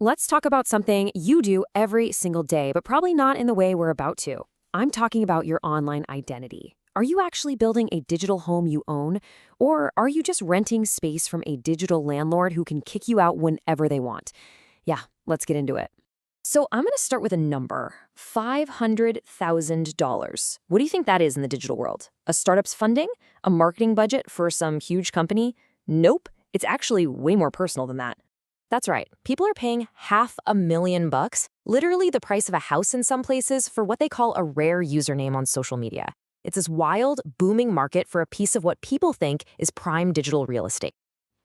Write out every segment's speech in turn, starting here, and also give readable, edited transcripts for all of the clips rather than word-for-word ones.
Let's talk about something you do every single day, but probably not in the way we're about to. I'm talking about your online identity. Are you actually building a digital home you own, or are you just renting space from a digital landlord who can kick you out whenever they want? Yeah, let's get into it. So I'm going to start with a number, $500,000. What do you think that is in the digital world? A startup's funding? A marketing budget for some huge company? Nope, it's actually way more personal than that. That's right. People are paying $500,000, literally the price of a house in some places, for what they call a rare username on social media. It's this wild, booming market for a piece of what people think is prime digital real estate.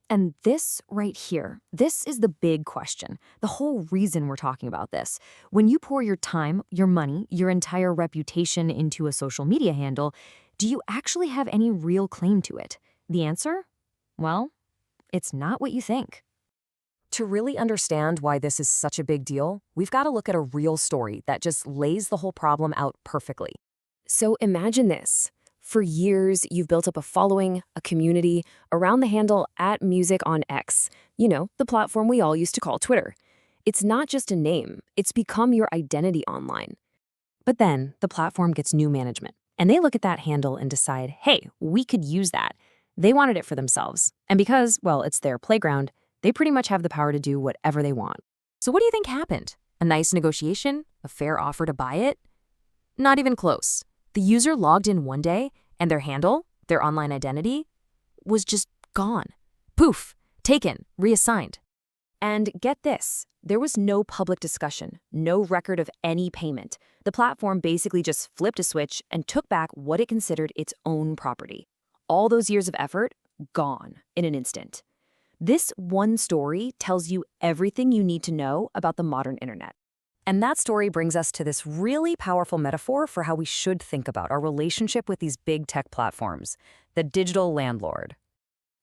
And this right here, this is the big question, the whole reason we're talking about this. When you pour your time, your money, your entire reputation into a social media handle, do you actually have any real claim to it? The answer? Well, it's not what you think. To really understand why this is such a big deal, we've got to look at a real story that just lays the whole problem out perfectly. So imagine this. For years, you've built up a following, a community, around the handle @MusicOnX, the platform we all used to call Twitter. It's not just a name, it's become your identity online. But then the platform gets new management, and they look at that handle and decide, hey, we could use that. They wanted it for themselves. And because, well, it's their playground, they pretty much have the power to do whatever they want. So what do you think happened? A nice negotiation? A fair offer to buy it? Not even close. The user logged in one day, and their handle, their online identity, was just gone. Poof, taken, reassigned. And get this, there was no public discussion, no record of any payment. The platform basically just flipped a switch and took back what it considered its own property. All those years of effort, gone in an instant. This one story tells you everything you need to know about the modern internet. And that story brings us to this really powerful metaphor for how we should think about our relationship with these big tech platforms, the digital landlord.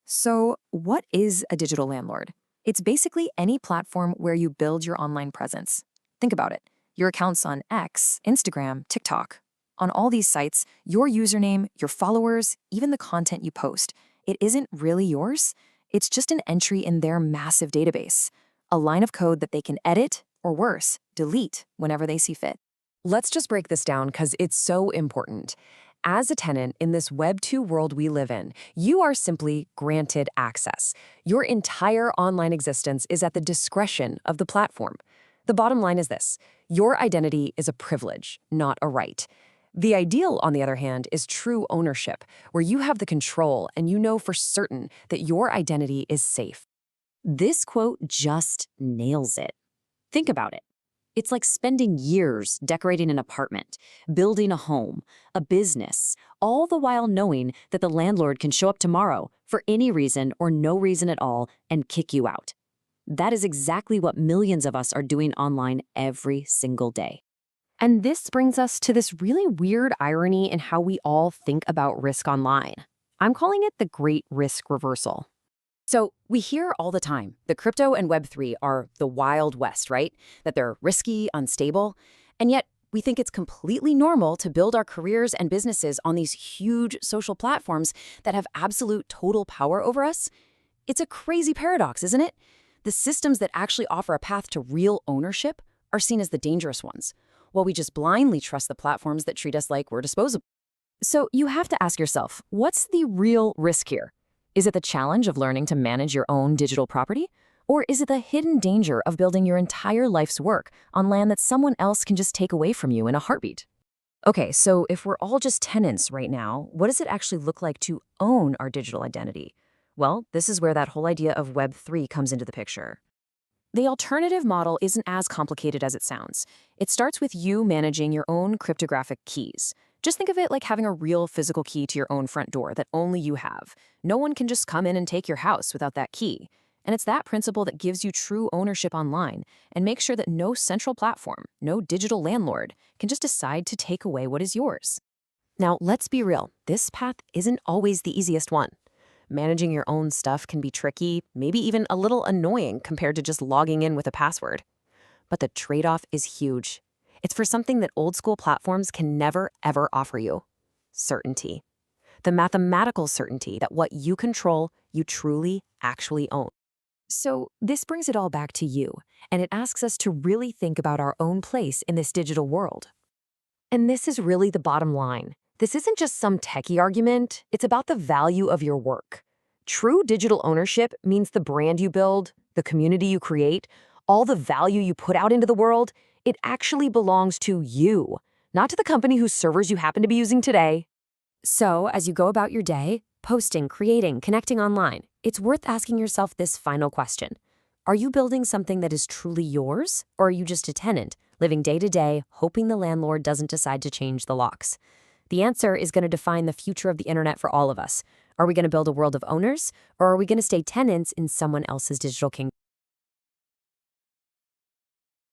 So, what is a digital landlord? It's basically any platform where you build your online presence. Think about it. Your accounts on X, Instagram, TikTok. On all these sites, your username, your followers, even the content you post, it isn't really yours. It's just an entry in their massive database, a line of code that they can edit, or worse, delete whenever they see fit. Let's just break this down because it's so important. As a tenant in this Web 2 world we live in, you are simply granted access. Your entire online existence is at the discretion of the platform. The bottom line is this: your identity is a privilege, not a right. The ideal, on the other hand, is true ownership, where you have the control and you know for certain that your identity is safe. This quote just nails it. Think about it. It's like spending years decorating an apartment, building a home, a business, all the while knowing that the landlord can show up tomorrow for any reason or no reason at all and kick you out. That is exactly what millions of us are doing online every single day. And this brings us to this really weird irony in how we all think about risk online. I'm calling it the great risk reversal. So we hear all the time, the crypto and Web3 are the Wild West, right? That they're risky, unstable, and yet we think it's completely normal to build our careers and businesses on these huge social platforms that have absolute total power over us. It's a crazy paradox, isn't it? The systems that actually offer a path to real ownership are seen as the dangerous ones, while we just blindly trust the platforms that treat us like we're disposable. So you have to ask yourself, what's the real risk here? Is it the challenge of learning to manage your own digital property? Or is it the hidden danger of building your entire life's work on land that someone else can just take away from you in a heartbeat? Okay, so if we're all just tenants right now, what does it actually look like to own our digital identity? Well, this is where that whole idea of Web3 comes into the picture. The alternative model isn't as complicated as it sounds. It starts with you managing your own cryptographic keys. Just think of it like having a real physical key to your own front door that only you have. No one can just come in and take your house without that key. And it's that principle that gives you true ownership online and makes sure that no central platform, no digital landlord, can just decide to take away what is yours. Now, let's be real. This path isn't always the easiest one. Managing your own stuff can be tricky, maybe even a little annoying compared to just logging in with a password. But the trade-off is huge. It's for something that old-school platforms can never, ever offer you: certainty. The mathematical certainty that what you control, you truly, actually own. So this brings it all back to you, and it asks us to really think about our own place in this digital world. And this is really the bottom line. This isn't just some techie argument, it's about the value of your work. True digital ownership means the brand you build, the community you create, all the value you put out into the world, it actually belongs to you, not to the company whose servers you happen to be using today. So, as you go about your day, posting, creating, connecting online, it's worth asking yourself this final question. Are you building something that is truly yours, or are you just a tenant, living day to day, hoping the landlord doesn't decide to change the locks? The answer is going to define the future of the internet for all of us. Are we going to build a world of owners, or are we going to stay tenants in someone else's digital kingdom?